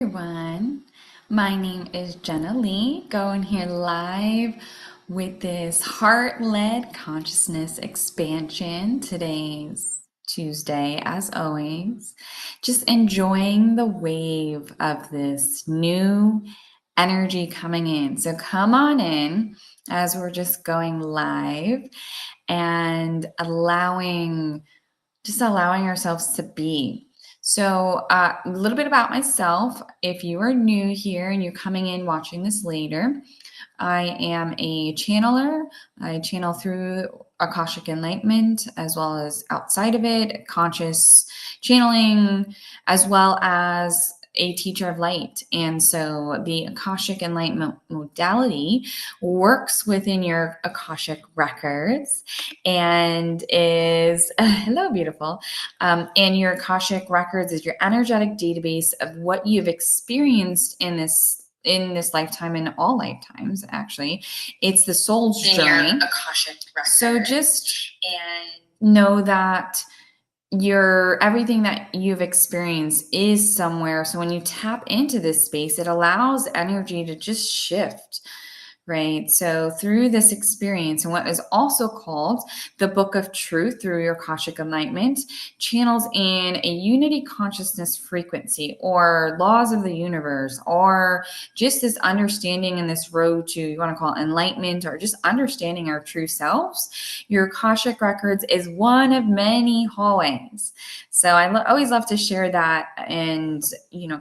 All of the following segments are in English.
Everyone, my name is Jenna Lee, going here live with this heart-led consciousness expansion. Today's Tuesday, as always, just enjoying the wave of this new energy coming in. So come on in as we're just going live and allowing ourselves to be. So, a little bit about myself. If you are new here and you're coming in watching this later, I am a channeler. I channel through Akashic Enlightenment as well as outside of it, conscious channeling, as well as a teacher of light. And so the Akashic Enlightenment modality works within your Akashic Records and is, hello, beautiful. And your Akashic Records is your energetic database of what you've experienced in this lifetime and all lifetimes. Actually, it's the soul's journey. Akashic Records. So just know that everything that you've experienced is somewhere. So when you tap into this space, it allows energy to just shift. Right. So through this experience, and what is also called the Book of Truth through your Akashic Enlightenment, channels in a unity consciousness frequency or laws of the universe, or just this understanding in this road to, you want to call it enlightenment, or just understanding our true selves. Your Akashic Records is one of many hallways. So I always love to share that and,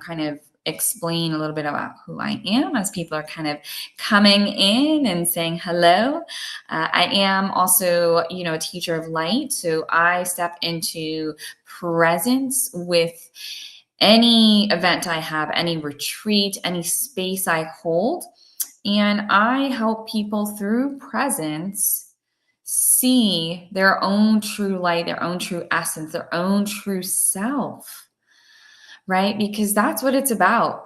kind of explain a little bit about who I am as people are kind of coming in and saying hello. I am also, a teacher of light. So I step into presence with any event I have, any retreat, any space I hold. And I help people through presence see their own true light, their own true essence, their own true self. Right? Because that's what it's about.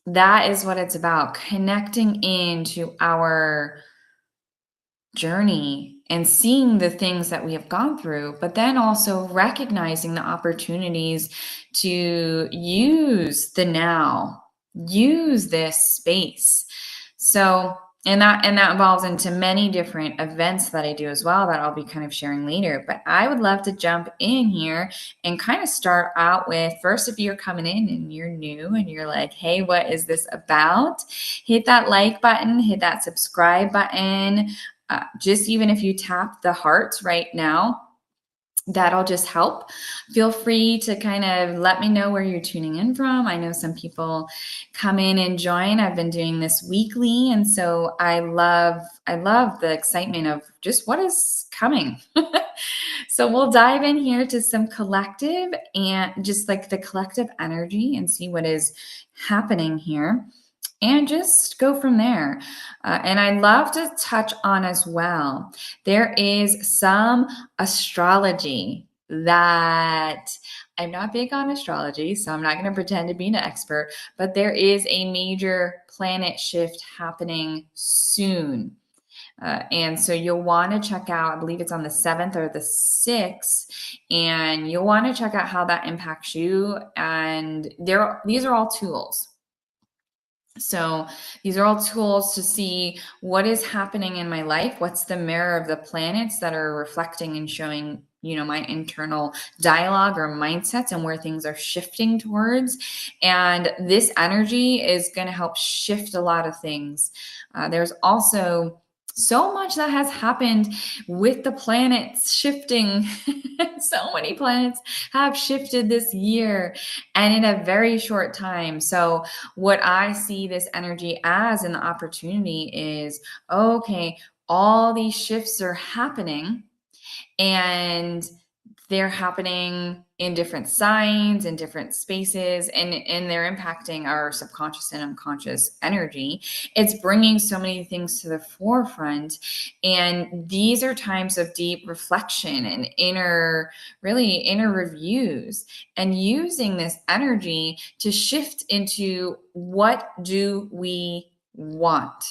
That is what it's about, connecting into our journey and seeing the things that we have gone through, but then also recognizing the opportunities to use the now, use this space. So, and that evolves into many different events that I do as well that I'll be kind of sharing later. But I would love to jump in here and kind of start out with, first, if you're coming in and you're new and you're like, hey, what is this about? Hit that like button, hit that subscribe button. Just even if you tap the hearts right now, that'll just help. Feel free to kind of let me know where you're tuning in from. I know some people come in and join. I've been doing this weekly, and so I love the excitement of just what is coming. So we'll dive in here to some collective and just like the collective energy and see what is happening here. And just go from there. And I'd love to touch on as well, there is some astrology that I'm not big on astrology, so I'm not going to pretend to be an expert, but there is a major planet shift happening soon. And so you'll want to check out, I believe it's on the 7th or the 6th, and you'll want to check out how that impacts you. And these are all tools. So these are all tools to see what is happening in my life. What's the mirror of the planets that are reflecting and showing, my internal dialogue or mindsets and where things are shifting towards. And this energy is going to help shift a lot of things. There's also so much that has happened with the planets shifting. So many planets have shifted this year and in a very short time. So what I see this energy as an opportunity is, okay, all these shifts are happening and they're happening in different signs, in different spaces, and they're impacting our subconscious and unconscious energy. It's bringing so many things to the forefront. And these are times of deep reflection and inner reviews, and using this energy to shift into what do we want.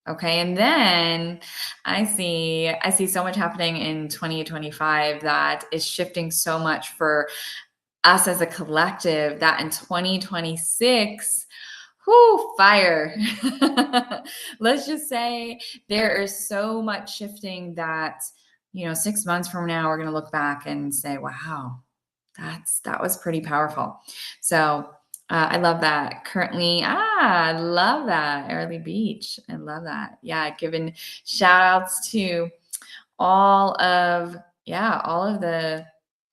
Okay. And then I see so much happening in 2025 that is shifting so much for us as a collective that in 2026, whoo, fire. Let's just say there is so much shifting that, 6 months from now, we're going to look back and say, wow, that was pretty powerful. So I love that. Currently, I love that. Early Beach. I love that. Yeah, giving shout outs to all of the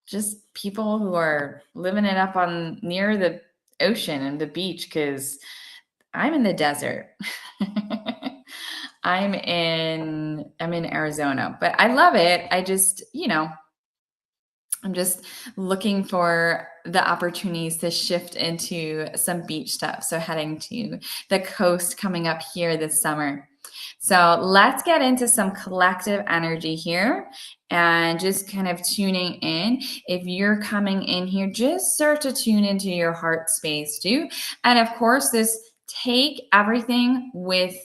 just people who are living it up on near the ocean and the beach, because I'm in the desert. I'm in Arizona, but I love it. I'm just looking for the opportunities to shift into some beach stuff. So heading to the coast coming up here this summer. So let's get into some collective energy here and just kind of tuning in. If you're coming in here, just start to tune into your heart space too. And of course, take everything with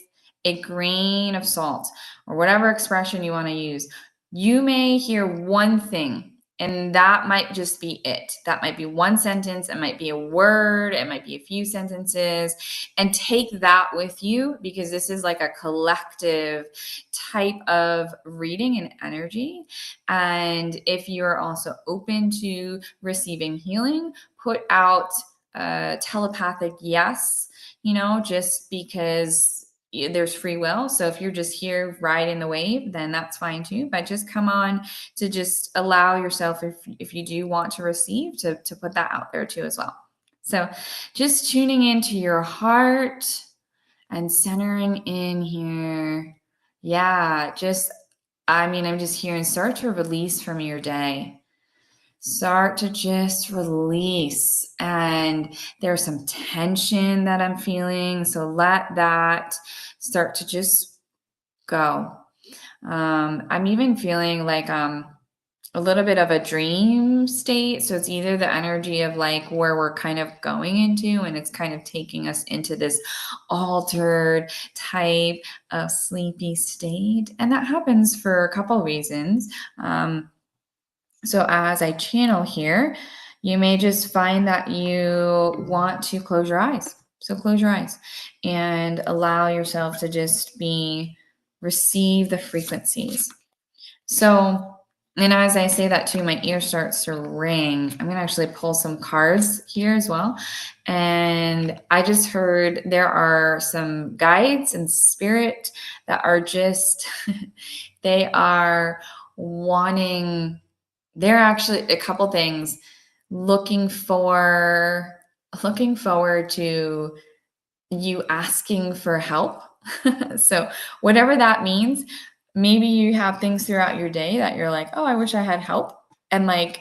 a grain of salt or whatever expression you want to use. You may hear one thing, and that might just be it. That might be one sentence. It might be a word. It might be a few sentences. And take that with you, because this is like a collective type of reading and energy. And if you're also open to receiving healing, put out a telepathic yes, just because there's free will. So if you're just here riding the wave, then that's fine too. But just come on to just allow yourself, if you do want to receive, to put that out there too as well. So just tuning into your heart and centering in here. Yeah, I'm just hearing, start to release from your day. Start to just release. And there's some tension that I'm feeling. So let that start to just go. I'm even feeling like a little bit of a dream state. So it's either the energy of like where we're kind of going into, and it's kind of taking us into this altered type of sleepy state. And that happens for a couple reasons. So as I channel here, you may just find that you want to close your eyes. So close your eyes and allow yourself to just receive the frequencies. So, and as I say that too, my ear starts to ring. I'm going to actually pull some cards here as well. And I just heard there are some guides and spirit that are just, they are wanting, they're actually a couple things, looking forward to you asking for help. So whatever that means, maybe you have things throughout your day that you're like, oh, I wish I had help. And like,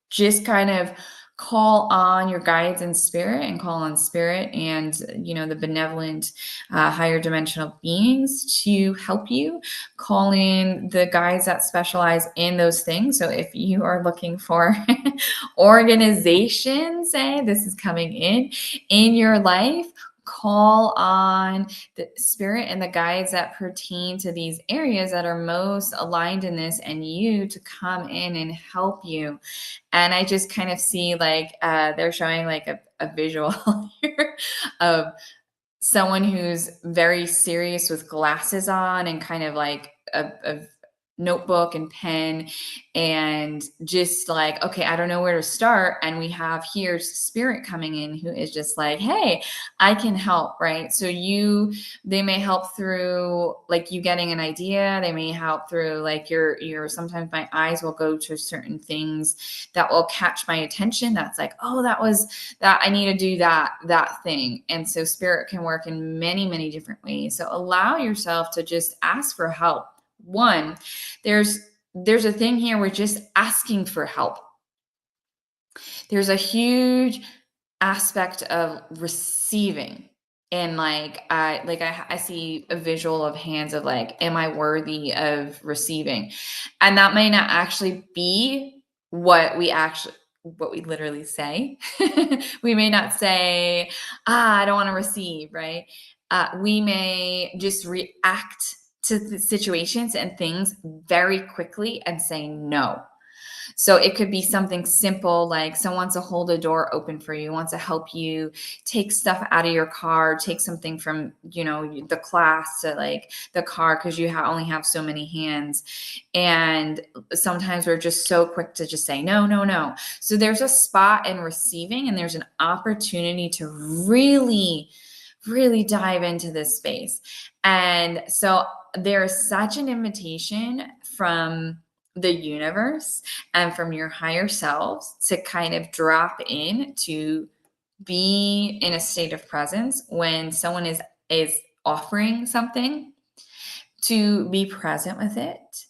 just kind of call on your guides and spirit, and call on spirit and, the benevolent, higher dimensional beings to help you. Call in the guides that specialize in those things. So if you are looking for organization, say this is coming in your life, call on the spirit and the guides that pertain to these areas that are most aligned in this, and you to come in and help you. And I just kind of see like they're showing like a visual here of someone who's very serious with glasses on and kind of like a notebook and pen, and just like, okay, I don't know where to start. And we have here spirit coming in who is just like, hey, I can help, right? So they may help through like you getting an idea. They may help through like your sometimes my eyes will go to certain things that will catch my attention. That's like, oh, that was that, I need to do that thing. And so spirit can work in many, many different ways. So allow yourself to just ask for help. One, there's a thing here, we're just asking for help. There's a huge aspect of receiving. And I see a visual of hands of like, am I worthy of receiving? And that may not actually be what we literally say. We may not say, I don't want to receive, right? We may just react to the situations and things very quickly and say no. So it could be something simple like someone wants to hold a door open for you, wants to help you take stuff out of your car, take something from, the class to like the car because you only have so many hands. And sometimes we're just so quick to just say, no, no, no. So there's a spot in receiving and there's an opportunity to really, really dive into this space. And so there is such an invitation from the universe and from your higher selves to kind of drop in, to be in a state of presence when someone is offering something, to be present with it.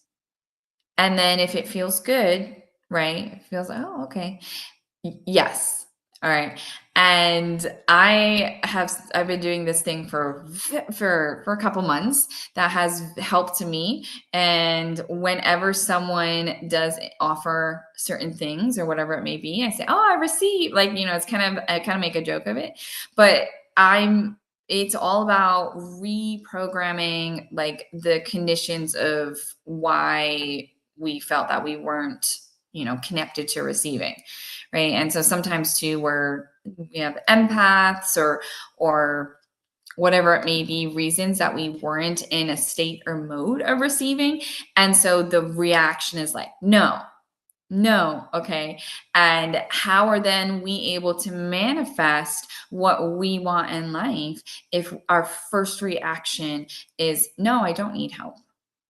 And then if it feels good, right? It feels, oh, okay. Yes. All right. And I've been doing this thing for a couple months that has helped me. And whenever someone does offer certain things or whatever it may be, I say, "Oh, I received." Like, I kind of make a joke of it, but it's all about reprogramming like the conditions of why we felt that we weren't, connected to receiving. Right. And so sometimes too, we have empaths or whatever it may be, reasons that we weren't in a state or mode of receiving. And so the reaction is like, no, no. Okay. And how are then we able to manifest what we want in life if our first reaction is, no, I don't need help?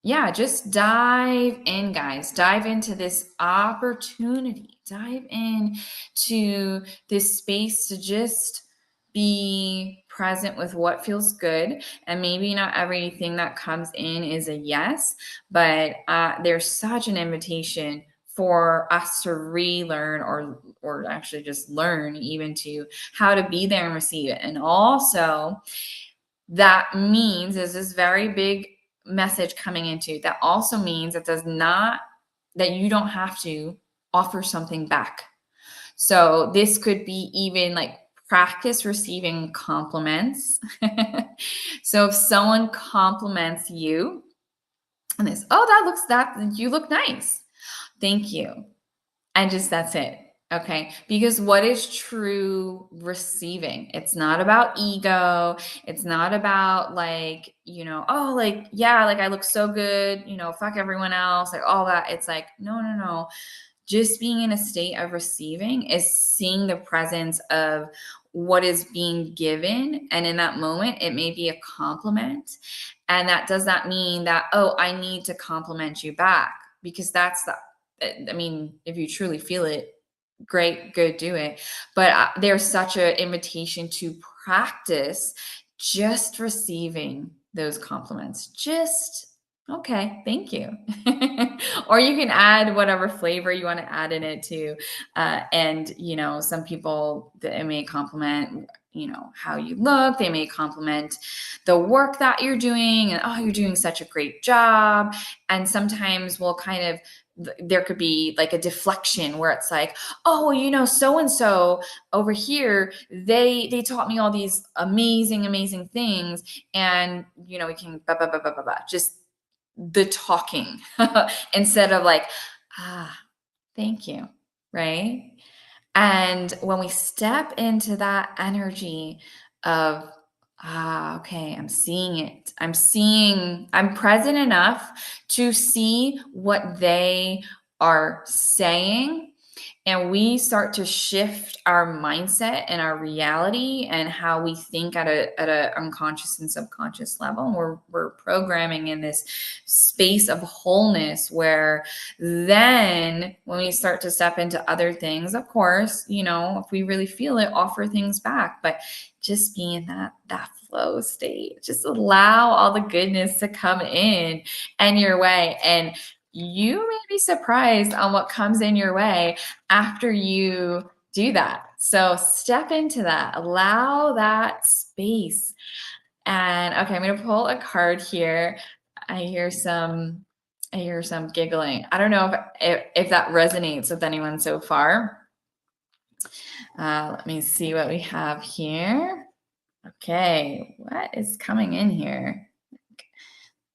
Yeah, just dive in, guys. Dive into this opportunity. Dive in to this space to just be present with what feels good. And maybe not everything that comes in is a yes, but there's such an invitation for us to relearn or actually just learn even to how to be there and receive it. And also, that means is this very big message coming into that also means that you don't have to offer something back. So this could be even like practice receiving compliments. So if someone compliments you and this, oh, that you look nice, thank you, and just that's it. Okay. Because what is true receiving? It's not about ego. It's not about like, oh, like, yeah, like I look so good, fuck everyone else, like all that. It's like, no, no, no. Just being in a state of receiving is seeing the presence of what is being given. And in that moment, it may be a compliment. And that does not mean that, oh, I need to compliment you back, because if you truly feel it, great, good, do it. But there's such an invitation to practice just receiving those compliments. Just, okay, thank you. Or you can add whatever flavor you want to add in it too. And, some people, it may compliment, how you look. They may compliment the work that you're doing and, oh, you're doing such a great job. And sometimes we'll kind of, there could be like a deflection where it's like, oh, so and so over here, they taught me all these amazing, amazing things. And, we can just the talking instead of like, thank you. Right. And when we step into that energy of, okay, I'm seeing it. I'm present enough to see what they are saying. And we start to shift our mindset and our reality and how we think at a unconscious and subconscious level. And we're programming in this space of wholeness where then when we start to step into other things, of course, if we really feel it, offer things back. But just be in that flow state. Just allow all the goodness to come in and your way. And you may be surprised on what comes in your way after you do that. So step into that, allow that space. And okay, I'm going to pull a card here. I hear some giggling. I don't know if that resonates with anyone so far. Let me see what we have here. Okay, what is coming in here?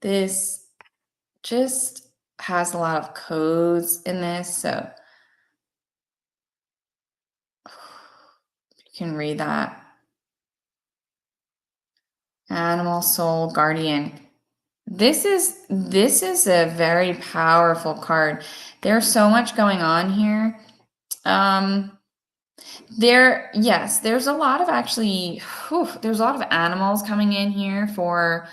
This just has a lot of codes in this. So Can read that. Animal soul guardian. This is a very powerful card. There's so much going on here. Um yes, there's a lot of actually there's a lot of animals coming in here for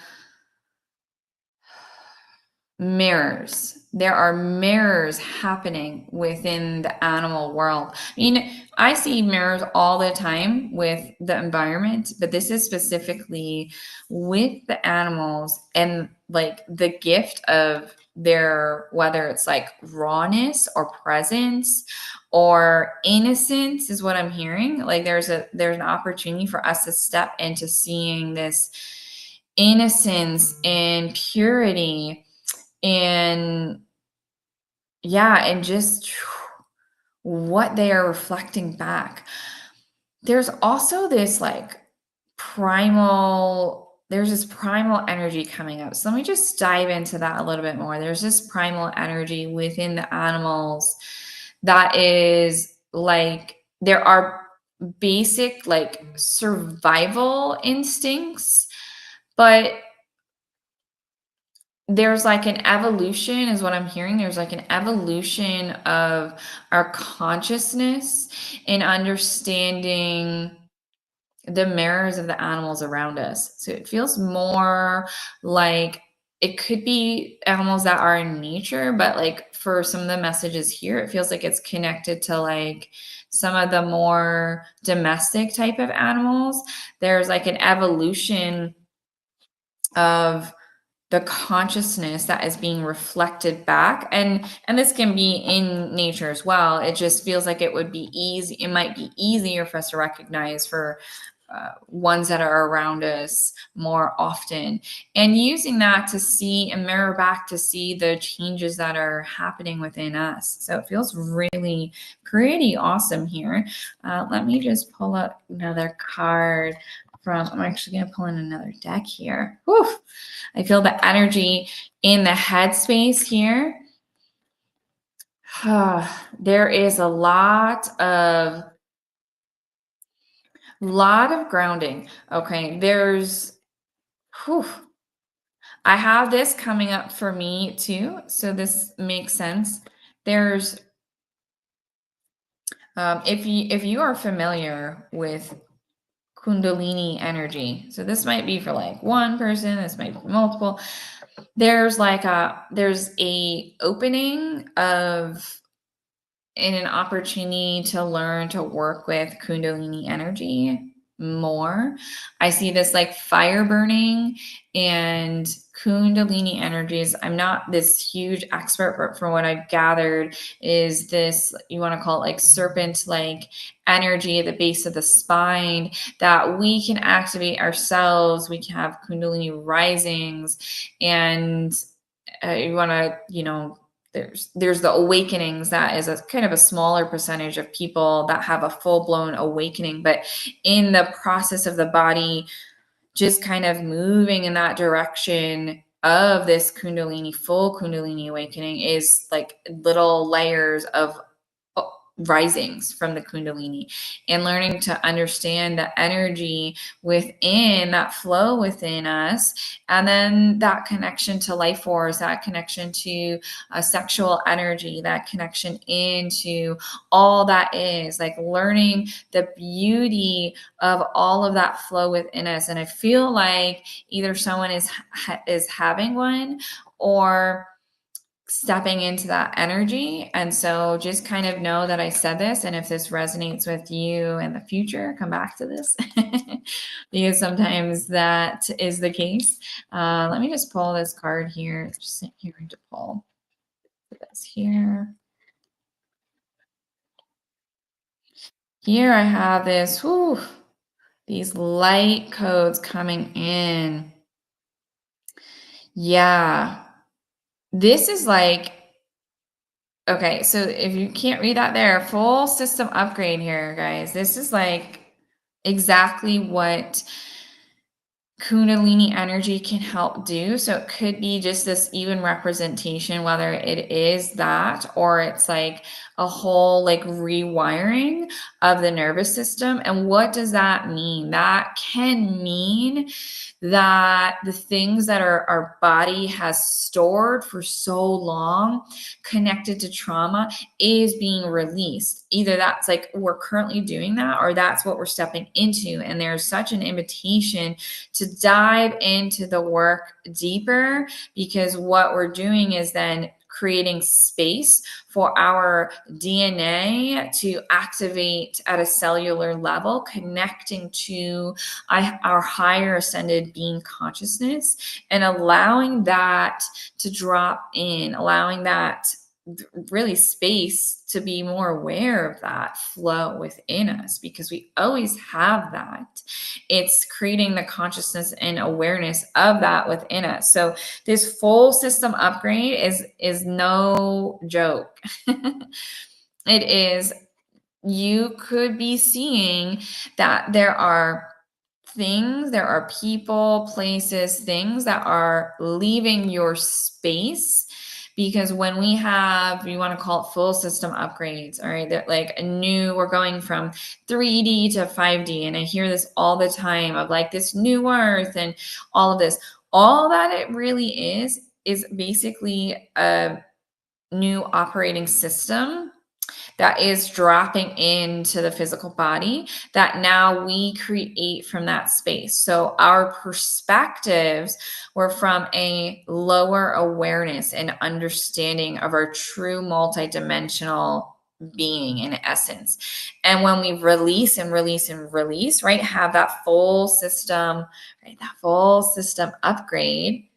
mirrors. There are mirrors happening within the animal world. I mean, I see mirrors all the time with the environment, but this is specifically with the animals and like the gift of their, whether it's like rawness or presence or innocence is what I'm hearing. Like there's an opportunity for us to step into seeing this innocence and purity and yeah, and just what they are reflecting back. There's also this like there's this primal energy coming up. So let me just dive into that a little bit more. There's this primal energy within the animals that is like there are basic like survival instincts, but there's like an evolution is what I'm hearing. There's like an evolution of our consciousness in understanding the mirrors of the animals around us. So it feels more like it could be animals that are in nature, but like for some of the messages here, it feels like it's connected to like some of the more domestic type of animals. There's like an evolution of the consciousness that is being reflected back, and this can be in nature as well. It just feels like it would be easy, it might be easier for us to recognize for ones that are around us more often, and using that to see and mirror back to see the changes that are happening within us. So it feels really pretty awesome here. Let me just pull up another card from, I'm actually going to pull in another deck here. Whew. I feel the energy in the headspace here. There is a lot of grounding. Okay, whew, I have this coming up for me too, so this makes sense. There's if you are familiar with Kundalini energy, so this might be for like one person, this might be multiple. There's a opening of in an opportunity to learn to work with Kundalini energy more. I see this like fire burning and Kundalini energies. I'm not this huge expert, but from what I've gathered, is this, you want to call it like serpent like energy at the base of the spine that we can activate ourselves. We can have Kundalini risings, and you want to, there's the awakenings that is a kind of a smaller percentage of people that have a full-blown awakening, but in the process of the body just kind of moving in that direction of this kundalini, full kundalini awakening is like little layers of risings from the kundalini, and learning to understand the energy within that flow within us, and then that connection to life force, that connection to sexual energy, that connection into all that is like learning the beauty of all of that flow within us. And I feel like either someone is having one or stepping into that energy. And so just kind of know that I said this, and if this resonates with you in the future, come back to this because sometimes that is the case. Let me just pull this card here. Just here to pull this here. Here I have these light codes coming in. Yeah. This is like, okay, so if you can't read that there, full system upgrade here, guys. This is like exactly what Kundalini energy can help do. So it could be just this even representation, whether it is that or it's like a whole like rewiring of the nervous system. And what does that mean? That can mean that the things that our body has stored for so long connected to trauma is being released. Either that's like we're currently doing that or that's what we're stepping into. And there's such an invitation to dive into the work deeper, because what we're doing is then creating space for our DNA to activate at a cellular level, connecting to our higher ascended being consciousness and allowing that to drop in, allowing that really space to be more aware of that flow within us, because we always have that. It's creating the consciousness and awareness of that within us. So this full system upgrade is no joke. It is. You could be seeing that there are things, there are people, places, things that are leaving your space. Because when we have, you want to call it full system upgrades, all right, that like we're going from 3D to 5D. And I hear this all the time of like this new earth and all of this. All that it really is basically a new operating system that is dropping into the physical body that now we create from that space. So our perspectives were from a lower awareness and understanding of our true multidimensional being in essence. And when we release and release and release, right, have that full system, right, that full system upgrade,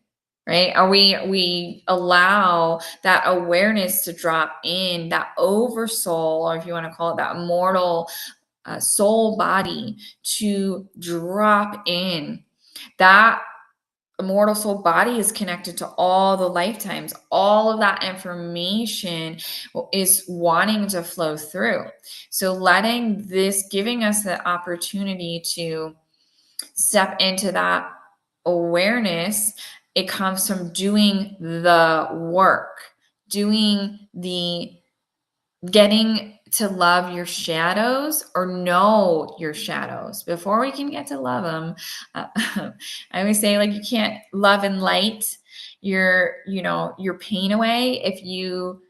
right? Or we allow that awareness to drop in, that oversoul, or if you want to call it that mortal soul body, to drop in. That immortal soul body is connected to all the lifetimes. All of that information is wanting to flow through. So letting this, giving us the opportunity to step into that awareness, it comes from doing the work, doing the getting to love your shadows or know your shadows before we can get to love them. I always say, like, you can't love and light your pain away if you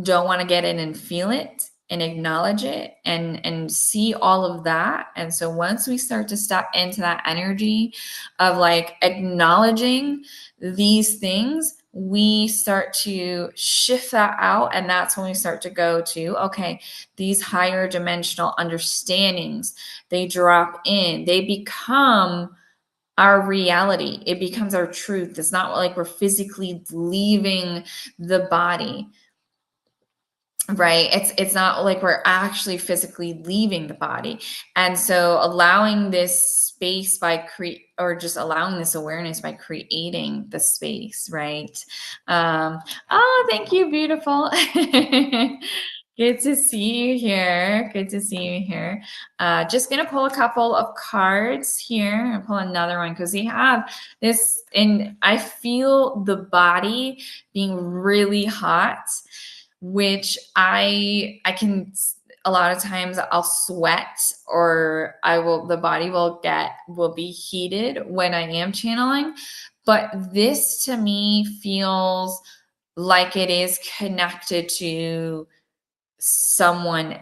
don't want to get in and feel it and acknowledge it and see all of that. And so once we start to step into that energy of like acknowledging these things, we start to shift that out. And that's when we start to go to, okay, these higher dimensional understandings, they drop in, they become our reality. It becomes our truth. It's not like we're physically leaving the body. Right. It's not like we're actually physically leaving the body. And so allowing this space or just allowing this awareness by creating the space, right? Oh, thank you, beautiful. Good to see you here. Good to see you here. Just gonna pull a couple of cards here and pull another one because we have this, and I feel the body being really hot, which I can, a lot of times I'll sweat, or the body will be heated when I am channeling. But this to me feels like it is connected to someone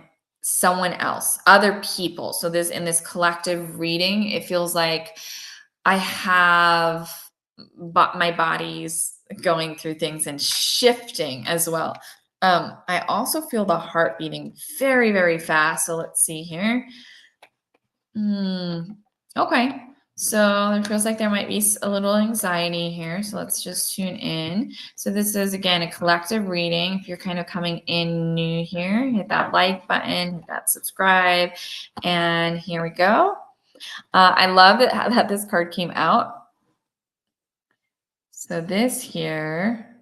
else, other people. So this, in this collective reading, it feels like I have, but my body's going through things and shifting as well. I also feel the heart beating very, very fast. So let's see here. Okay. So it feels like there might be a little anxiety here. So let's just tune in. So this is, again, a collective reading. If you're kind of coming in new here, hit that like button, hit that subscribe. And here we go. I love that this card came out. So this here,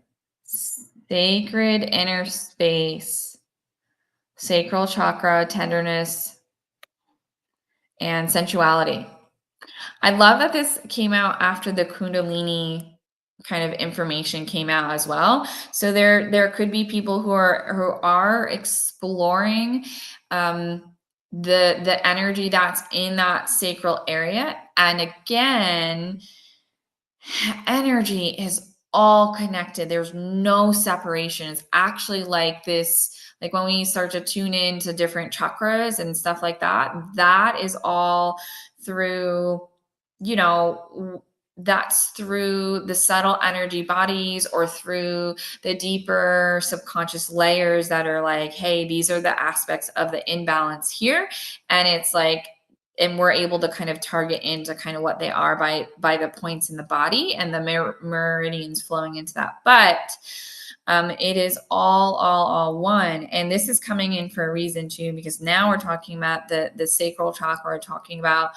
sacred inner space, sacral chakra, tenderness, and sensuality. I love that this came out after the Kundalini kind of information came out as well. So there could be people who are exploring um the energy that's in that sacral area. And again, energy is all connected. There's no separation. It's actually like this, like when we start to tune into different chakras and stuff like that, that is all through, you know, that's through the subtle energy bodies or through the deeper subconscious layers that are like, hey, these are the aspects of the imbalance here. And it's like, and we're able to kind of target into kind of what they are by the points in the body and the meridians flowing into that. But it is all one. And this is coming in for a reason too, because now we're talking about the sacral chakra. We're talking about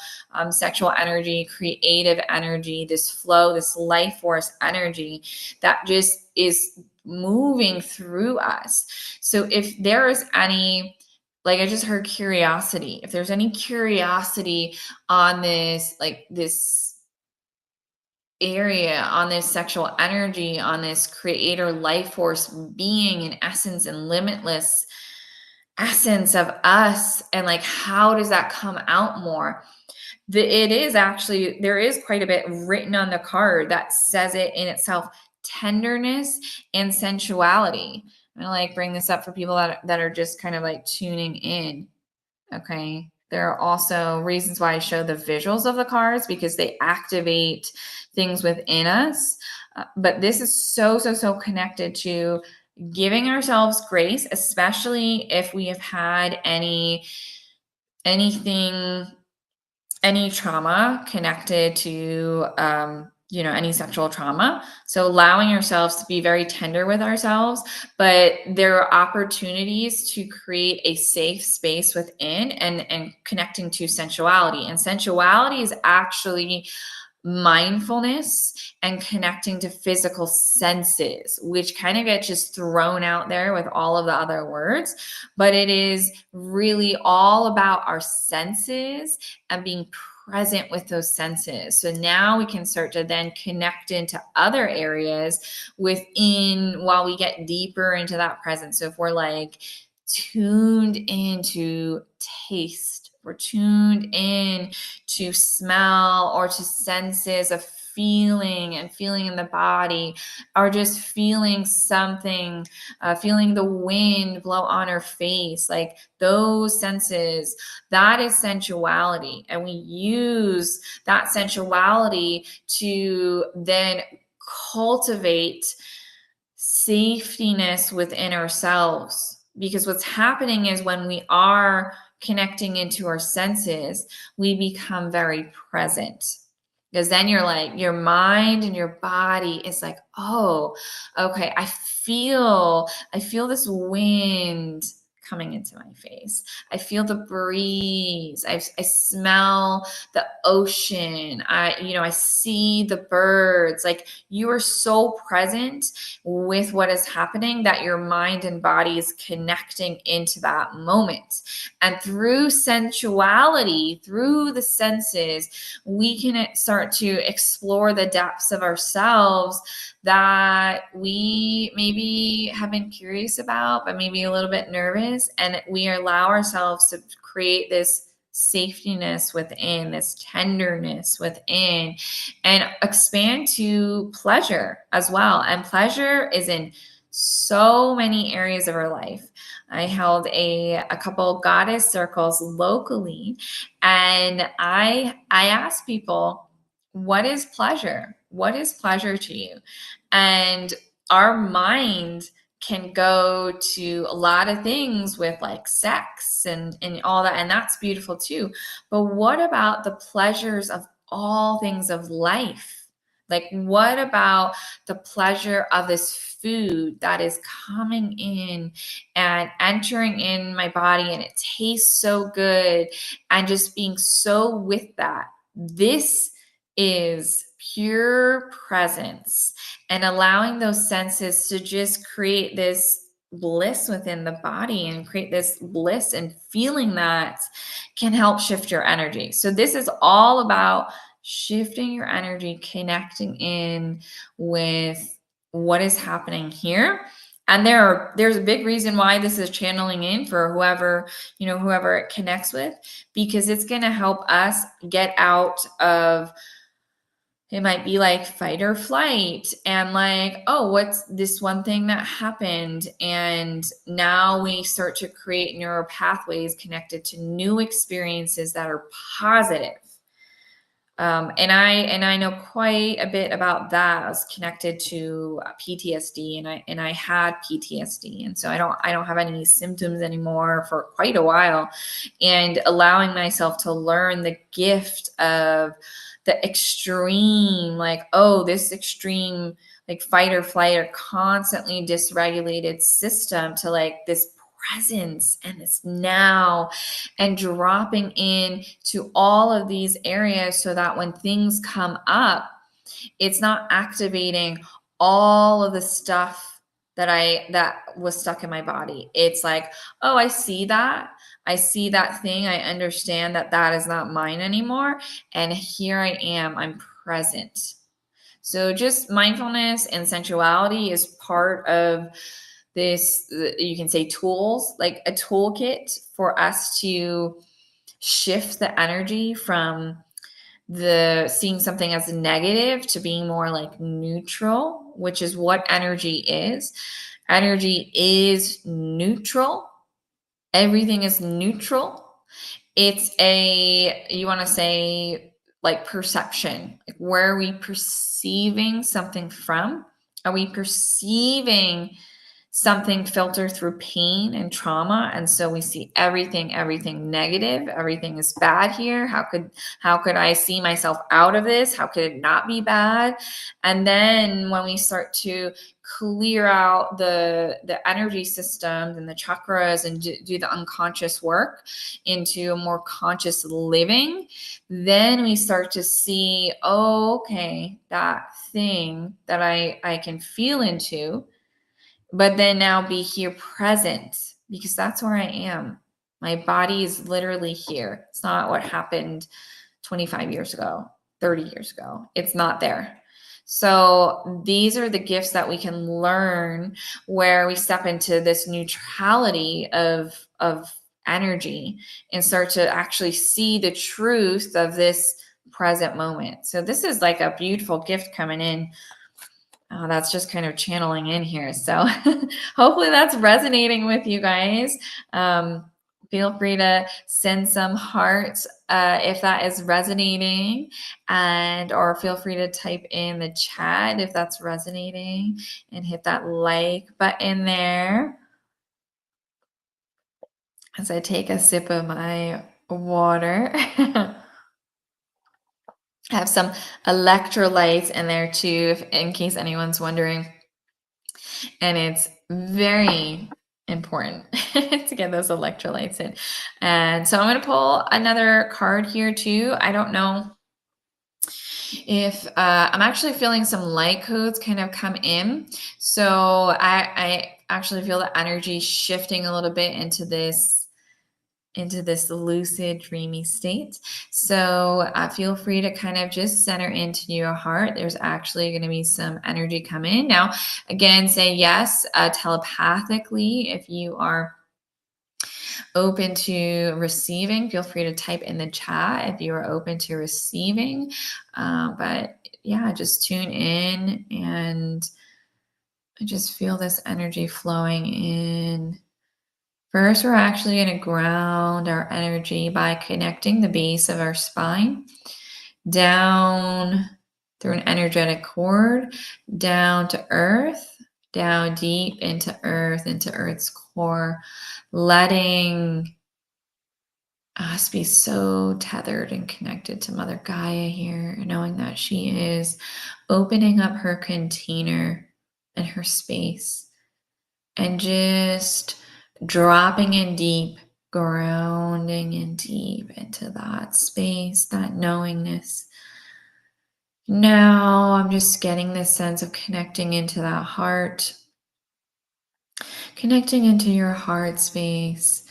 sexual energy, creative energy, this flow, this life force energy that just is moving through us. So if there is any, like I just heard curiosity, if there's any curiosity on this, like this area, on this sexual energy, on this creator life force being in essence and limitless essence of us, and like how does that come out more, it is actually, there is quite a bit written on the card that says it in itself: tenderness and sensuality. I'm gonna like bring this up for people that are just kind of like tuning in. Okay. There are also reasons why I show the visuals of the cards, because they activate things within us. But this is so connected to giving ourselves grace, especially if we have had anything, any trauma connected to any sexual trauma. So allowing ourselves to be very tender with ourselves, but there are opportunities to create a safe space within, and connecting to sensuality. And sensuality is actually mindfulness and connecting to physical senses, which kind of get just thrown out there with all of the other words. But it is really all about our senses and being present with those senses. So now we can start to then connect into other areas within, while we get deeper into that presence. So if we're like tuned into taste, we're tuned in to smell or to senses of feeling and feeling in the body, or just feeling something, feeling the wind blow on our face, like those senses, that is sensuality. And we use that sensuality to then cultivate safetiness within ourselves. Because what's happening is when we are connecting into our senses, we become very present. Because then you're like, your mind and your body is like, oh, okay, I feel this wind coming into my face. I feel the breeze. I smell the ocean. I see the birds. Like, you are so present with what is happening that your mind and body is connecting into that moment. And through sensuality, through the senses, we can start to explore the depths of ourselves that we maybe have been curious about, but maybe a little bit nervous. And we allow ourselves to create this safetiness within, this tenderness within, and expand to pleasure as well. And pleasure is in so many areas of our life. I held a couple goddess circles locally, and I asked people, what is pleasure? What is pleasure to you? And our mind can go to a lot of things with like sex and all that, and that's beautiful too. But what about the pleasures of all things of life? Like, what about the pleasure of this food that is coming in and entering in my body, and it tastes so good, and just being so with that? This is pure presence, and allowing those senses to just create this bliss within the body and create this bliss, and feeling that can help shift your energy. So this is all about shifting your energy, connecting in with what is happening here. And there's a big reason why this is channeling in for whoever, whoever it connects with, because it's going to help us get out of, it might be like fight or flight, and like, oh, what's this one thing that happened? And now we start to create neural pathways connected to new experiences that are positive. And I know quite a bit about that. I was connected to PTSD, and I had PTSD, and so I don't have any symptoms anymore for quite a while. And allowing myself to learn the gift of the extreme, like, oh, this extreme, like fight or flight or constantly dysregulated system, to like this presence and this now, and dropping in to all of these areas so that when things come up, it's not activating all of the stuff that was stuck in my body. It's like, oh, I see that thing, I understand that that is not mine anymore, and here I am, I'm present. So just mindfulness and sensuality is part of this, you can say tools, like a toolkit for us to shift the energy from the seeing something as negative to being more like neutral, which is what energy is. Energy is neutral. Everything is neutral. It's you want to say like perception. Like, where are we perceiving something from? Are we perceiving something filtered through pain and trauma, and so we see everything negative, everything is bad here? How could I see myself out of this? How could it not be bad? And then when we start to clear out the energy systems and the chakras, and do the unconscious work into a more conscious living, then we start to see, oh, okay, that thing that I can feel into, but then now be here present, because that's where I am. My body is literally here. It's not what happened 25 years ago, 30 years ago. It's not there. So these are the gifts that we can learn, where we step into this neutrality of energy and start to actually see the truth of this present moment. So this is like a beautiful gift coming in. That's just kind of channeling in here. So hopefully that's resonating with you guys. Feel free to send some hearts if that is resonating, or feel free to type in the chat if that's resonating, and hit that like button there as I take a sip of my water. I have some electrolytes in there too, in case anyone's wondering. And it's very important to get those electrolytes in. And so I'm going to pull another card here too. I don't know if I'm actually feeling some light codes kind of come in. So I actually feel the energy shifting a little bit into this lucid, dreamy state. So feel free to kind of just center into your heart. There's actually going to be some energy come in. Now, again, say yes telepathically. If you are open to receiving, feel free to type in the chat if you are open to receiving. But yeah, just tune in and just feel this energy flowing in. First, we're actually going to ground our energy by connecting the base of our spine down through an energetic cord, down to earth, down deep into Earth's core, letting us be so tethered and connected to Mother Gaia here, knowing that she is opening up her container and her space, and just dropping in deep, grounding in deep into that space, that knowingness. Now I'm just getting this sense of connecting into that heart, connecting into your heart space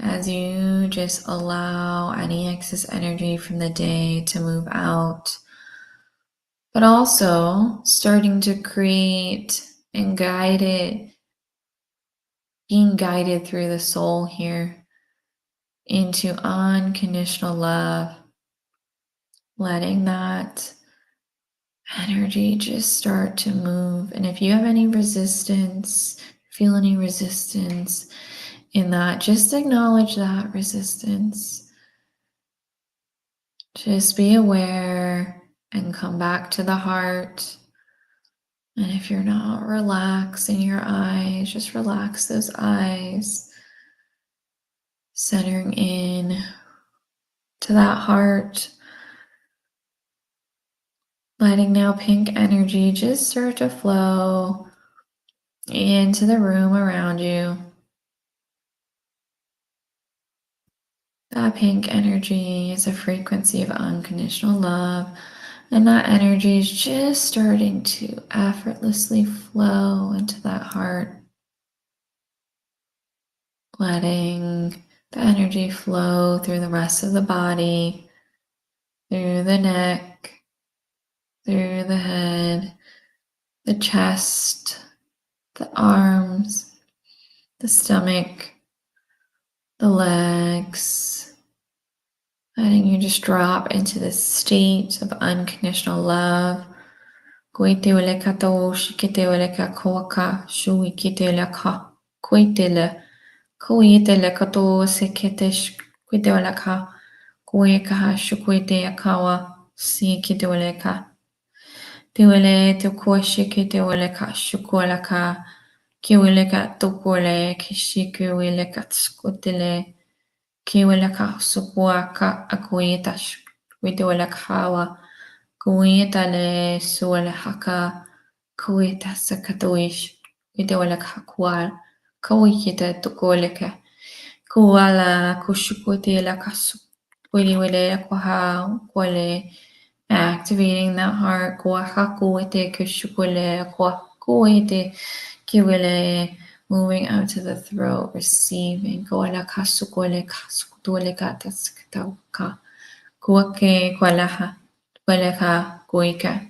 as you just allow any excess energy from the day to move out, but also starting to create and guide it, being guided through the soul here into unconditional love, letting that energy just start to move. And if you have any resistance, feel any resistance in that, just acknowledge that resistance. Just be aware and come back to the heart. And if you're not relaxing your eyes, just relax those eyes, centering in to that heart. Letting now pink energy just start to flow into the room around you. That pink energy is a frequency of unconditional love, and that energy is just starting to effortlessly flow into that heart. Letting the energy flow through the rest of the body, through the neck, through the head, the chest, the arms, the stomach, the legs, letting you just drop into this state of unconditional love. Koitele kato shikitele ka koaka shuikitele ka koitele koitele kato sekete koitele ka koeka shukoite akawa sikitele ka tiwele to koshikitele ka shukola ka kiwele ka tokole kishikuele ka skotele kiwele ka sukua ka akuita koitele kawa Kuita le suele haka, kuita sakatoish, idewala kakwal, kuita tukoleka, kuala kushukuti la kasu, wile kwaha, kwale, activating that heart, kwaha kuite kushukule, kwa kuite, kiwile, moving out to the throat, receiving, koala kasukole, kasukutule kataskatauka, kuake kwalaha. Weleka goika,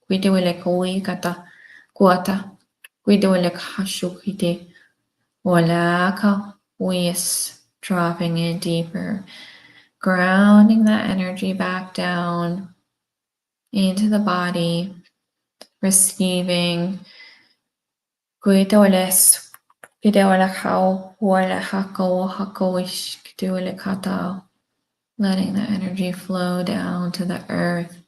quite weleka weikata, quata, quite weleka hashukite, walaka, wes, dropping in deeper, grounding that energy back down into the body, receiving, quite weles, quite weleka, walehako, hakoish, quite welekata, letting the energy flow down to the earth.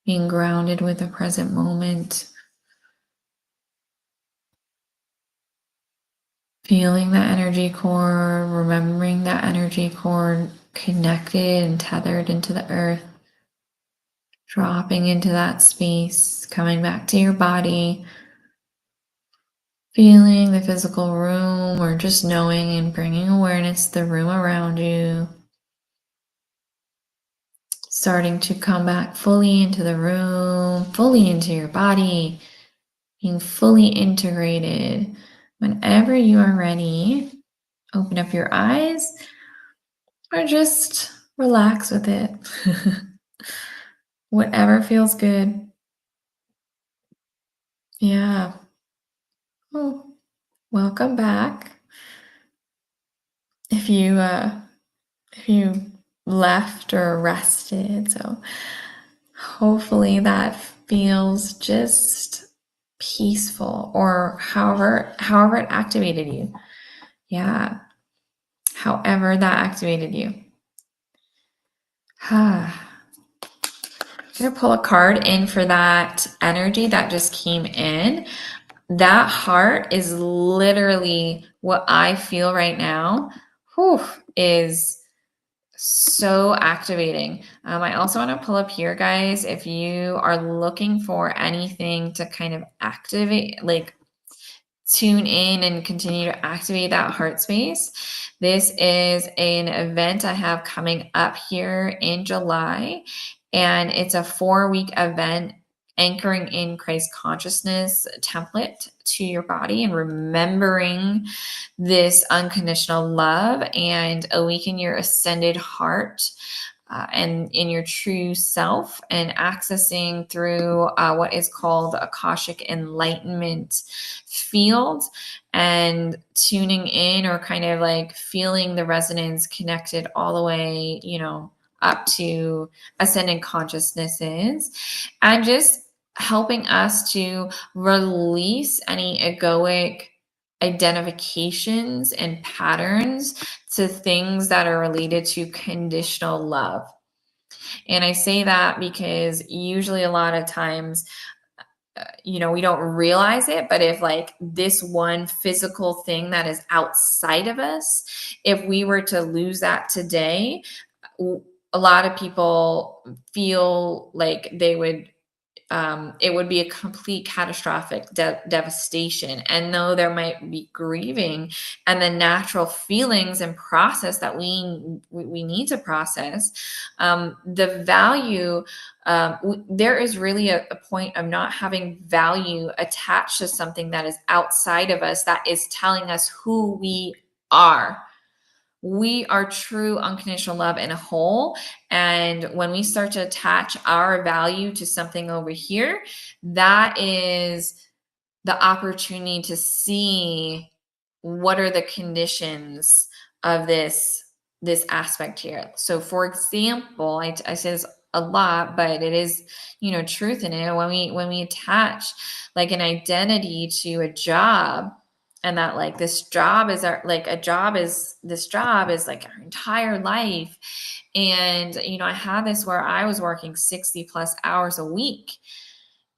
Being grounded with the present moment, feeling that energy cord, remembering that energy cord connected and tethered into the earth, dropping into that space, coming back to your body, feeling the physical room or just knowing and bringing awareness to the room around you, starting to come back fully into the room, fully into your body, being fully integrated. Whenever you are ready, open up your eyes or just relax with it. Whatever feels good. Yeah. Oh, welcome back. If you left or rested, so hopefully that feels just peaceful, or however it activated you. Yeah. However that activated you. I'm going to pull a card in for that energy that just came in. That heart is literally what I feel right now. Is so activating. I also want to pull up here, guys, if you are looking for anything to kind of activate, like tune in and continue to activate that heart space. This is an event I have coming up here in July, and it's a 4-week event, anchoring in Christ consciousness template to your body and remembering this unconditional love and awaken your ascended heart and in your true self, and accessing through what is called the Akashic Enlightenment field, and tuning in, or kind of like feeling the resonance connected all the way, up to ascended consciousnesses, and just helping us to release any egoic identifications and patterns to things that are related to conditional love. And I say that because usually a lot of times, we don't realize it, but if like this one physical thing that is outside of us, if we were to lose that today, a lot of people feel like they would it would be a complete catastrophic devastation. And though there might be grieving and the natural feelings and process that we need to process, the value, there is really a point of not having value attached to something that is outside of us, that is telling us who we are. We are true unconditional love in a whole. And when we start to attach our value to something over here, that is the opportunity to see what are the conditions of this aspect here. So for example, I say this a lot, but it is, truth in it. When we attach like an identity to a job, and that like this job is our like this job is like our entire life. And I had this where I was working 60 plus hours a week,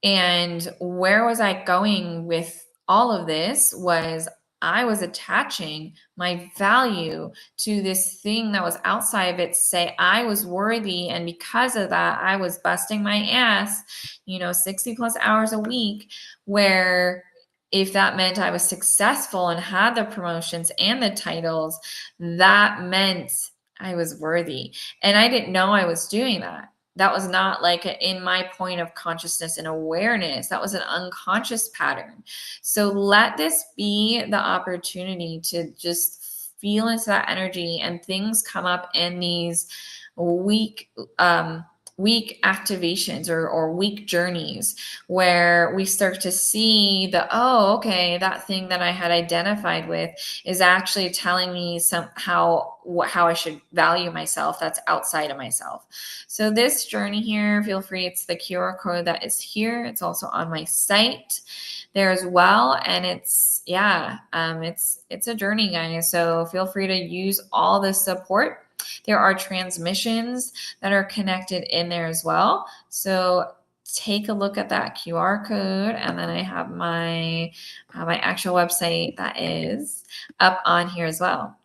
and where was I going with all of this was I was attaching my value to this thing that was outside of it to say I was worthy. And because of that, I was busting my ass, 60 plus hours a week, where if that meant I was successful and had the promotions and the titles, that meant I was worthy. And I didn't know I was doing that. That was not like in my point of consciousness and awareness. That was an unconscious pattern. So let this be the opportunity to just feel into that energy, and things come up in these weak activations or weak journeys, where we start to see okay, that thing that I had identified with is actually telling me how I should value myself that's outside of myself. So this journey here, feel free, it's the QR code that is here. It's also on my site there as well. And it's a journey, guys. So feel free to use all the support. There are transmissions that are connected in there as well. So take a look at that QR code. And then I have my actual website that is up on here as well.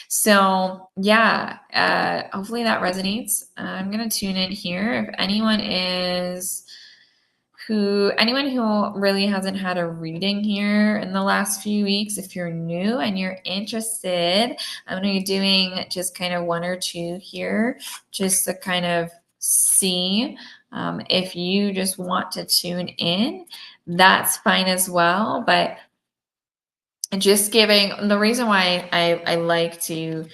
So hopefully that resonates. I'm going to tune in here. If anyone who really hasn't had a reading here in the last few weeks, if you're new and you're interested, I'm going to be doing just kind of one or two here, just to kind of see if you just want to tune in, that's fine as well. But just giving the reason why I like to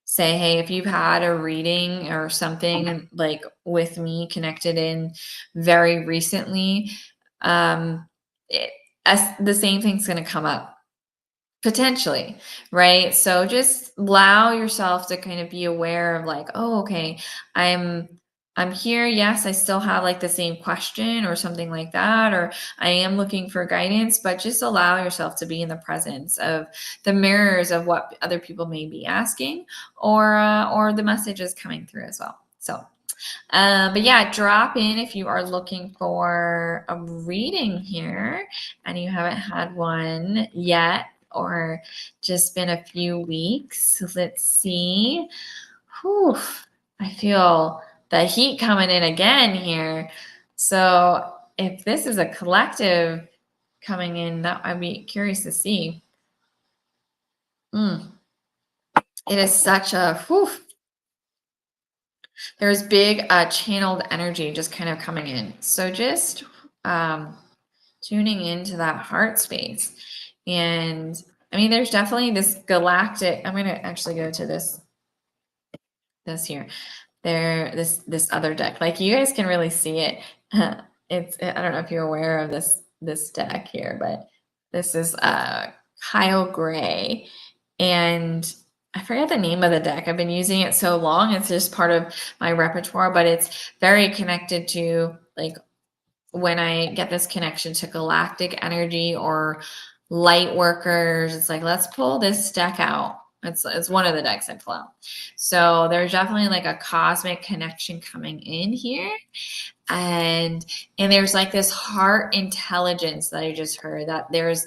say, hey, if you've had a reading or something like with me connected in very recently, the same thing's going to come up potentially, right? So just allow yourself to kind of be aware of like, oh, okay, I'm here. Yes, I still have like the same question or something like that, or I am looking for guidance, but just allow yourself to be in the presence of the mirrors of what other people may be asking, or the messages coming through as well. So, but yeah, drop in if you are looking for a reading here and you haven't had one yet, or just been a few weeks. Let's see. Whew, I feel the heat coming in again here. So if this is a collective coming in, that I'd be curious to see. It is such a there's big channeled energy just kind of coming in. So just um, tuning into that heart space. And I mean, there's definitely this galactic, I'm going to actually go to this here. This other deck. Like, you guys can really see it. It's, I don't know if you're aware of this deck here, but this is Kyle Gray. And I forget the name of the deck. I've been using it so long. It's just part of my repertoire, but it's very connected to, like, when I get this connection to galactic energy or light workers, it's like, let's pull this deck out. It's one of the decks I pull out. So there's definitely like a cosmic connection coming in here. And there's like this heart intelligence that I just heard, that there's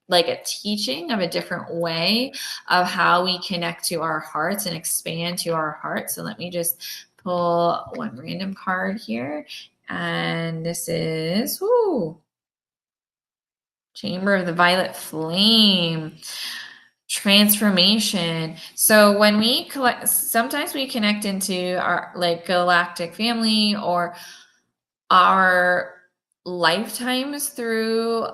like a teaching of a different way of how we connect to our hearts and expand to our hearts. So let me just pull one random card here. And this is, Chamber of the Violet Flame. Transformation. So when we collect, sometimes we connect into our like galactic family or our lifetimes through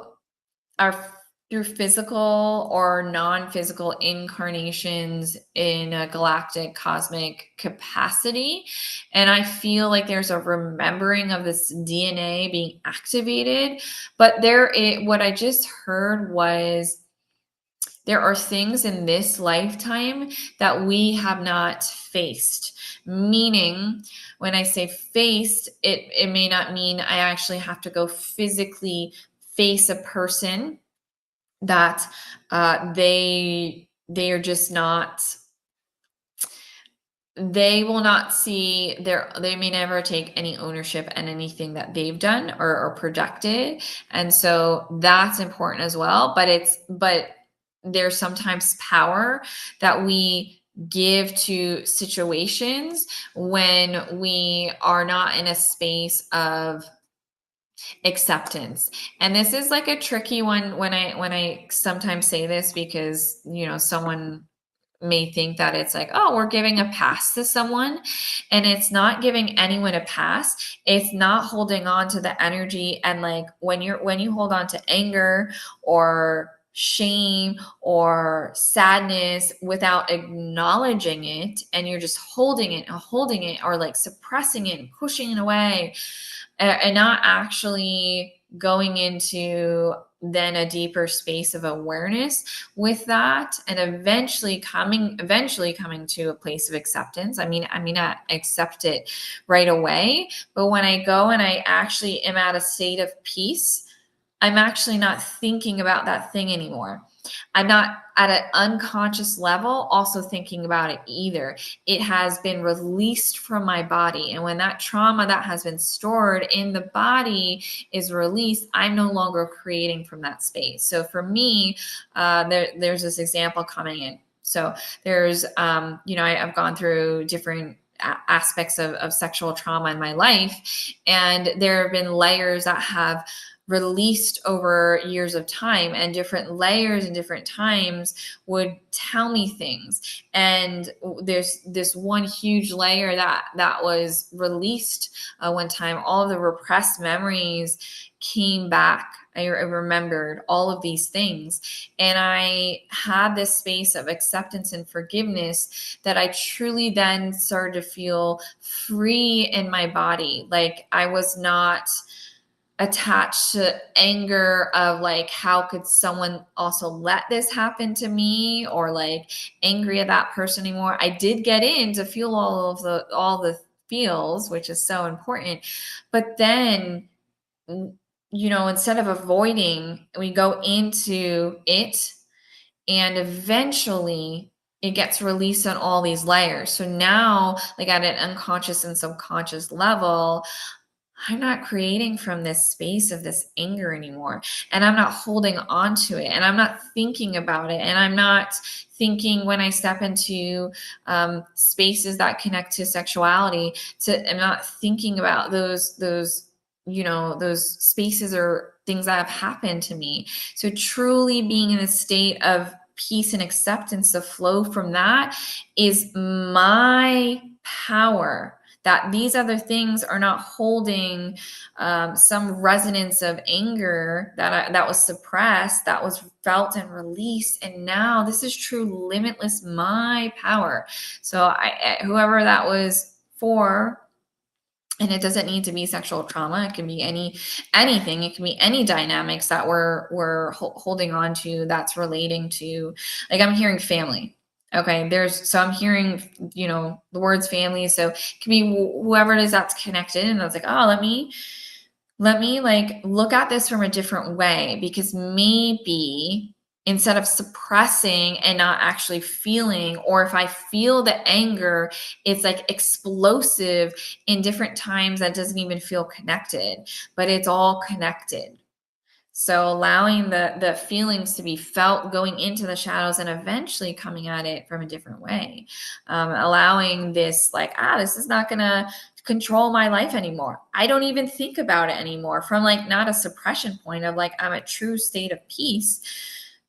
physical or non-physical incarnations in a galactic cosmic capacity. And I feel like there's a remembering of this DNA being activated. But what I just heard was, there are things in this lifetime that we have not faced. Meaning, when I say faced, it may not mean I actually have to go physically face a person that they are just not, they will not see they may never take any ownership in anything that they've done or projected. And so that's important as well. But there's sometimes power that we give to situations when we are not in a space of acceptance. And this is like a tricky one when I sometimes say this, because someone may think that it's like, oh, we're giving a pass to someone, and it's not giving anyone a pass. It's not holding on to the energy. And like, when you hold on to anger or shame or sadness without acknowledging it, and you're just holding it or like suppressing it and pushing it away, and not actually going into then a deeper space of awareness with that, and eventually coming to a place of acceptance. I mean not accept it right away, but when I go and I actually am at a state of peace, I'm actually not thinking about that thing anymore. I'm not at an unconscious level also thinking about it either. It has been released from my body. And when that trauma that has been stored in the body is released, I'm no longer creating from that space. So for me, there's this example coming in. So there's, I've gone through different aspects of sexual trauma in my life. And there have been layers that have released over years of time, and different layers and different times would tell me things. And there's this one huge layer that was released one time. All of the repressed memories came back. I remembered all of these things, and I had this space of acceptance and forgiveness that I truly then started to feel free in my body. Like, I was not attached to anger of like, how could someone also let this happen to me, or like angry at that person anymore. I did get in to feel all the feels, which is so important. But then, instead of avoiding, we go into it, and eventually it gets released on all these layers. So now, like, at an unconscious and subconscious level, I'm not creating from this space of this anger anymore. And I'm not holding on to it. And I'm not thinking about it. And I'm not thinking, when I step into spaces that connect to sexuality, I'm not thinking about those spaces or things that have happened to me. So truly being in a state of peace and acceptance, the flow from that is my power that these other things are not holding some resonance of anger that was suppressed, that was felt and released. And now this is true limitless my power. So whoever that was for, and it doesn't need to be sexual trauma. It can be anything. It can be any dynamics that we're holding on to that's relating to, like, I'm hearing family. Okay, so I'm hearing, the words family. So it can be whoever it is that's connected, and I was like, oh, let me like look at this from a different way, because maybe instead of suppressing and not actually feeling, or if I feel the anger, it's like explosive in different times that doesn't even feel connected, but it's all connected. So allowing the feelings to be felt, going into the shadows, and eventually coming at it from a different way. Allowing this, like, this is not gonna control my life anymore. I don't even think about it anymore, from like not a suppression point of like I'm a true state of peace.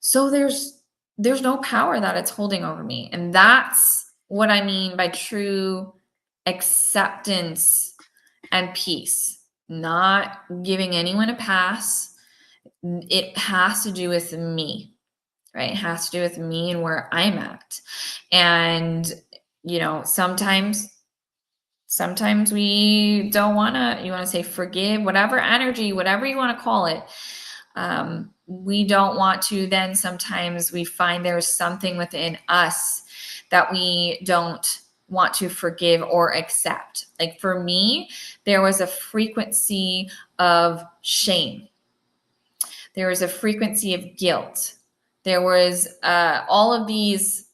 So there's no power that it's holding over me. And that's what I mean by true acceptance and peace. Not giving anyone a pass. It has to do with me, right? It has to do with me and where I'm at. And, sometimes we don't want to, you want to say forgive, whatever energy, whatever you want to call it. We don't want to, then sometimes we find there's something within us that we don't want to forgive or accept. Like for me, there was a frequency of shame. There was a frequency of guilt. There was all of these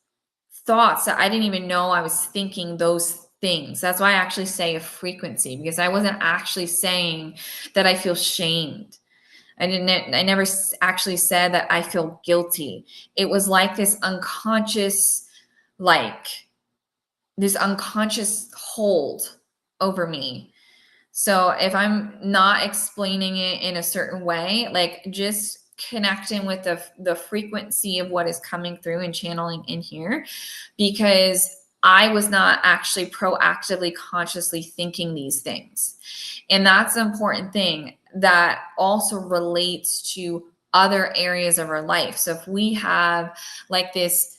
thoughts that I didn't even know I was thinking those things. That's why I actually say a frequency, because I wasn't actually saying that I feel shamed. I never actually said that I feel guilty. It was like this unconscious hold over me. So if I'm not explaining it in a certain way, like just connecting with the frequency of what is coming through and channeling in here, because I was not actually proactively consciously thinking these things. And that's the important thing that also relates to other areas of our life. So if we have like this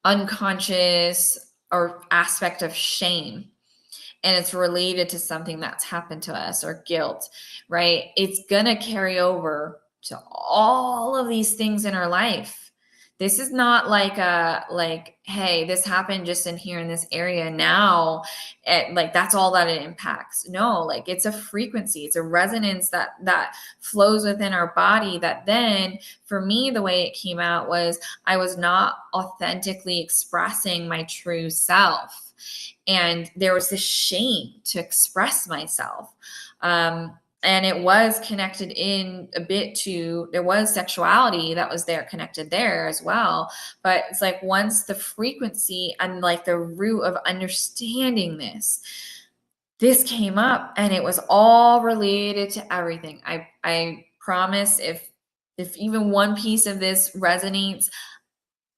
unconscious or aspect of shame, and it's related to something that's happened to us, or guilt, right? It's going to carry over to all of these things in our life. This is not like hey, this happened just in here in this area. Now, that's all that it impacts. No, like it's a frequency, it's a resonance that flows within our body. That then, for me, the way it came out was I was not authentically expressing my true self. And there was this shame to express myself. And it was connected in a bit to, there was sexuality that was there, connected there as well. But it's like once the frequency and like the root of understanding this came up, and it was all related to everything. I promise, if even one piece of this resonates,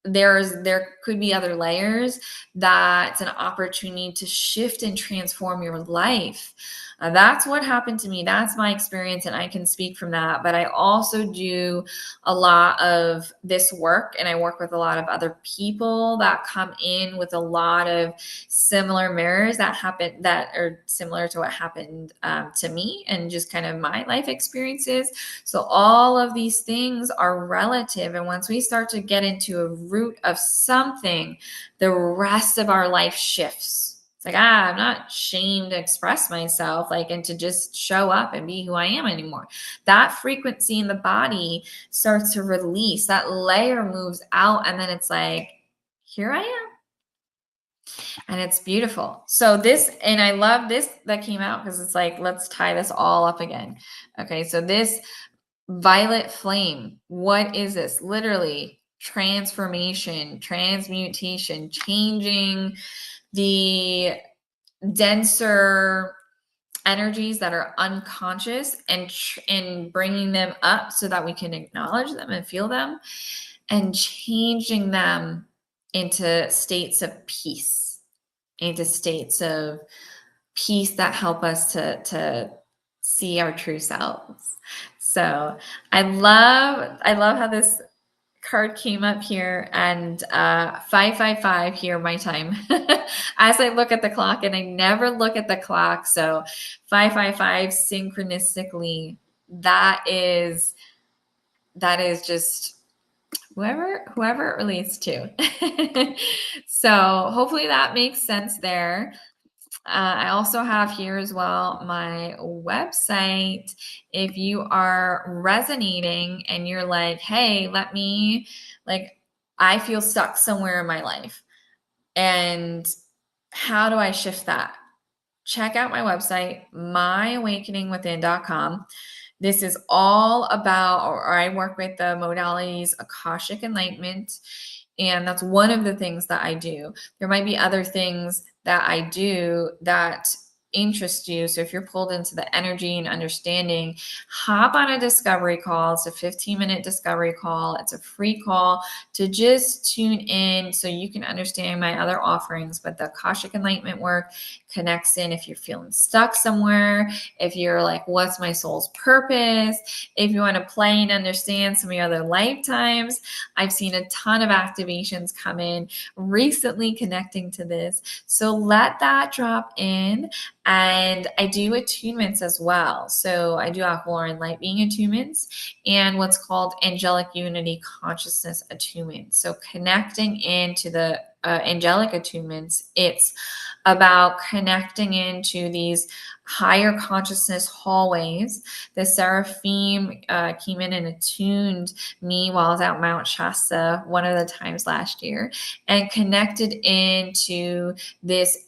there could be other layers. That's an opportunity to shift and transform your life. That's what happened to me. That's my experience, and I can speak from that. But I also do a lot of this work, and I work with a lot of other people that come in with a lot of similar mirrors that are similar to what happened to me, and just kind of my life experiences. So all of these things are relative. And once we start to get into a root of something, the rest of our life shifts. It's like, I'm not ashamed to express myself, and to just show up and be who I am anymore. That frequency in the body starts to release, that layer moves out, and then it's like, here I am. And it's beautiful. So and I love this that came out, because it's like, let's tie this all up again. Okay, so this violet flame, what is this? Literally transformation, transmutation, changing the denser energies that are unconscious, and bringing them up so that we can acknowledge them and feel them, and changing them into states of peace, into states of peace that help us to see our true selves. So I love how this card came up here, and 555 here my time as I look at the clock, and I never look at the clock. So 555 synchronistically, that is just whoever it relates to. So hopefully that makes sense there. I also have here as well my website. If you are resonating and you're like, hey, like, I feel stuck somewhere in my life. And how do I shift that? Check out my website, myawakeningwithin.com. This is all about, or I work with the modalities Akashic Enlightenment. And that's one of the things that I do. There might be other things that I do that interest you. So if you're pulled into the energy and understanding, hop on a discovery call. It's a 15-minute discovery call. It's a free call to just tune in so you can understand my other offerings. But the Akashic Enlightenment work connects in if you're feeling stuck somewhere, if you're like, what's my soul's purpose? If you want to play and understand some of your other lifetimes. I've seen a ton of activations come in recently connecting to this. So let that drop in. And I do attunements as well. So I do aqualar and light being attunements and what's called angelic unity consciousness attunement. So connecting into the angelic attunements, it's about connecting into these higher consciousness hallways. The seraphim came in and attuned me while I was out Mount Shasta one of the times last year and connected into this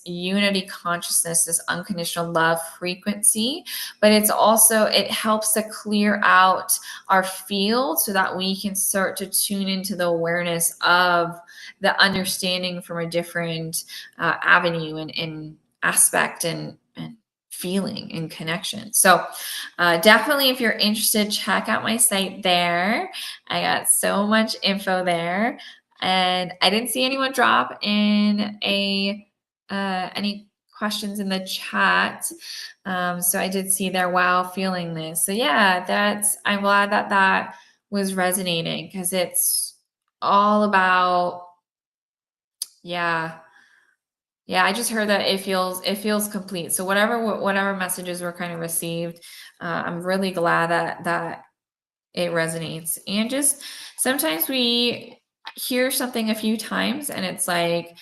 unity consciousness, this unconditional love frequency. But it helps to clear out our field so that we can start to tune into the awareness of the understanding from a different avenue and aspect and feeling and connection. So definitely, if you're interested, check out my site there. I got so much info there, and I didn't see anyone drop in any questions in the chat. So I did see there, wow, feeling this. So yeah, I'm glad that was resonating, because it's all about, yeah. Yeah, I just heard that it feels complete. So whatever messages were kind of received, I'm really glad that it resonates. And just sometimes we hear something a few times and it's like,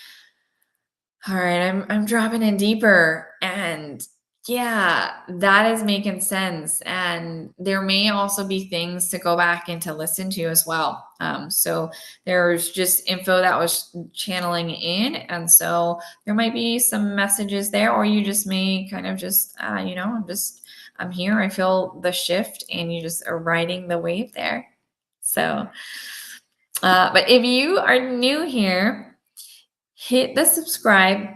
all right, I'm dropping in deeper, and yeah, that is making sense. And there may also be things to go back and to listen to as well. So there's just info that was channeling in, and so there might be some messages there, or you just may kind of just I'm here. I feel the shift, and you just are riding the wave there. So, but if you are new here, hit the subscribe,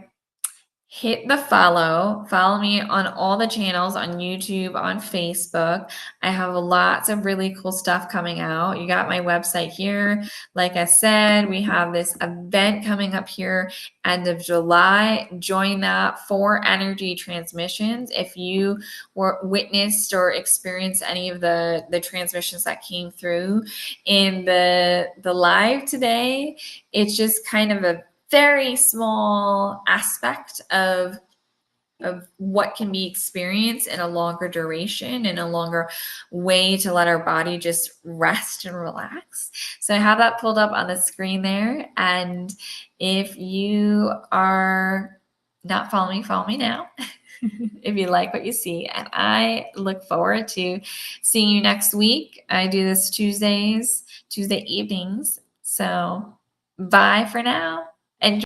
hit the follow me on all the channels on YouTube, on Facebook. I have lots of really cool stuff coming out. You got my website here. Like I said, we have this event coming up here end of July. Join that for energy transmissions. If you were witnessed or experienced any of the transmissions that came through in the live today, it's just kind of a very small aspect of what can be experienced in a longer duration and a longer way to let our body just rest and relax. So I have that pulled up on the screen there. And if you are not following me, follow me now. If you like what you see. And I look forward to seeing you next week. I do this Tuesday evenings. So bye for now.